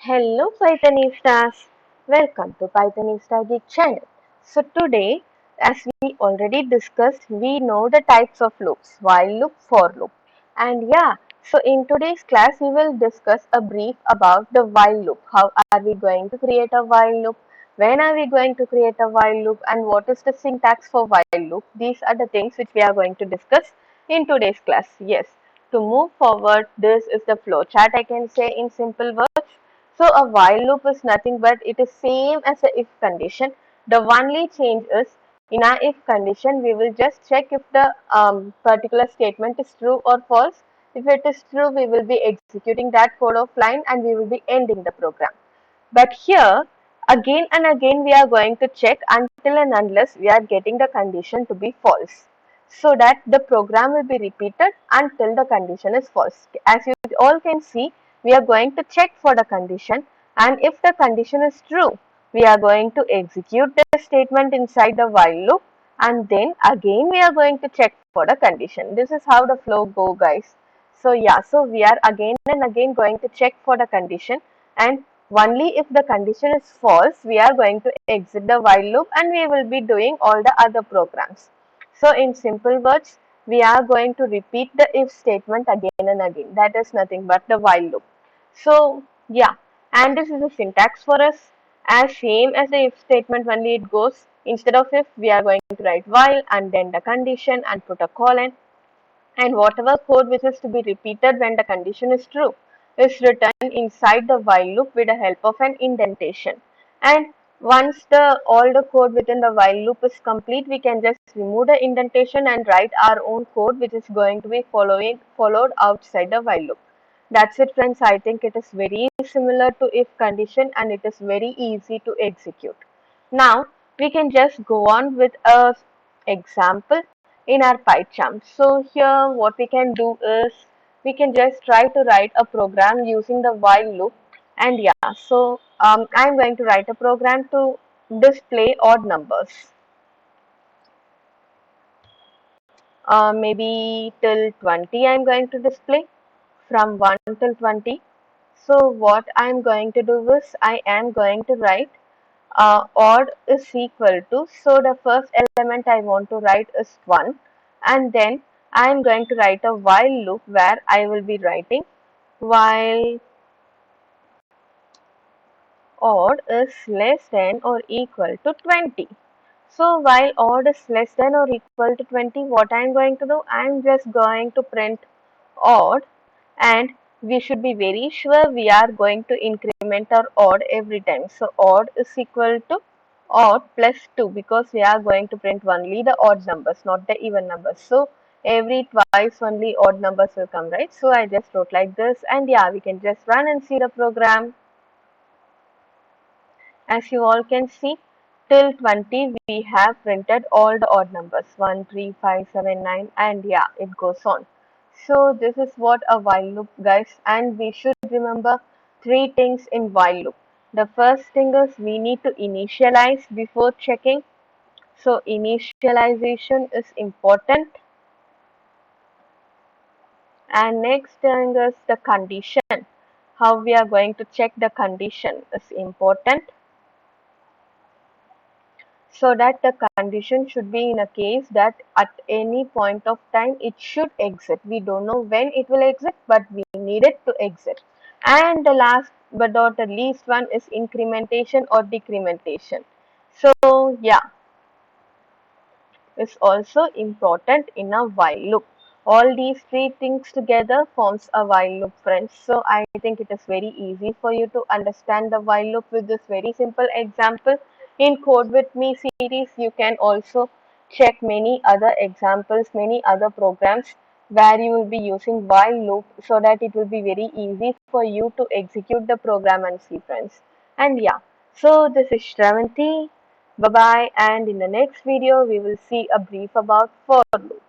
Hello Pythonistas, welcome to Pythonista Geek channel. So today, as we already discussed, we know the types of loops, while loop, for loop. And yeah, so in today's class, we will discuss a brief about the while loop. How are we going to create a while loop? When are we going to create a while loop? And what is the syntax for while loop? These are the things which we are going to discuss in today's class. Yes, to move forward, this is the flowchart I can say in simple words. So a while loop is nothing but it is same as a if condition. The only change is in our if condition we will just check if the particular statement is true or false. If it is true, we will be executing that code of line and we will be ending the program. But here, again and again, we are going to check until and unless we are getting the condition to be false. So that the program will be repeated until the condition is false. As you all can see, we are going to check for the condition, and if the condition is true, we are going to execute the statement inside the while loop, and then again we are going to check for the condition. This is how the flow go, guys. So yeah, so we are again and again going to check for the condition, and only if the condition is false, we are going to exit the while loop and we will be doing all the other programs. So in simple words, we are going to repeat the if statement again and again. That is nothing but the while loop. So yeah, and this is the syntax for us. As same as the if statement, only it goes. Instead of if, we are going to write while and then the condition and put a colon, and whatever code which is to be repeated when the condition is true is written inside the while loop with the help of an indentation. And once the all the code within the while loop is complete, we can just remove the indentation and write our own code which is going to be followed outside the while loop. That's it, friends. I think it is very similar to if condition and it is very easy to execute. Now we can just go on with a example in our PyCharm. So here what we can do is we can just try to write a program using the while loop, and yeah, so I'm going to write a program to display odd numbers, maybe till 20 I'm going to display from 1 till 20. So what I'm going to do is I am going to write odd is equal to, so the first element I want to write is 1, and then I am going to write a while loop where I will be writing while odd is less than or equal to 20. So while odd is less than or equal to 20, what I am going to do? I am just going to print odd, and we should be very sure we are going to increment our odd every time. So odd is equal to odd plus 2 because we are going to print only the odd numbers, not the even numbers. So every twice only odd numbers will come, right? So I just wrote like this, and yeah, we can just run and see the program. As you all can see, till 20 we have printed all the odd numbers 1, 3, 5, 7, 9, and yeah, it goes on. So this is what a while loop, guys, and we should remember three things in while loop. The first thing is we need to initialize before checking. So initialization is important, and next thing is the condition. How we are going to check the condition is important, so that the condition should be in a case that at any point of time it should exit. We don't know when it will exit, but we need it to exit. And the last but not the least one is incrementation or decrementation. So yeah, is also important in a while loop. All these three things together forms a while loop, friends. So I think it is very easy for you to understand the while loop with this very simple example. In Code With Me series, you can also check many other examples, many other programs where you will be using while loop so that it will be very easy for you to execute the program and see, friends. And yeah, so this is Shravanti. Bye bye, and in the next video we will see a brief about for loop.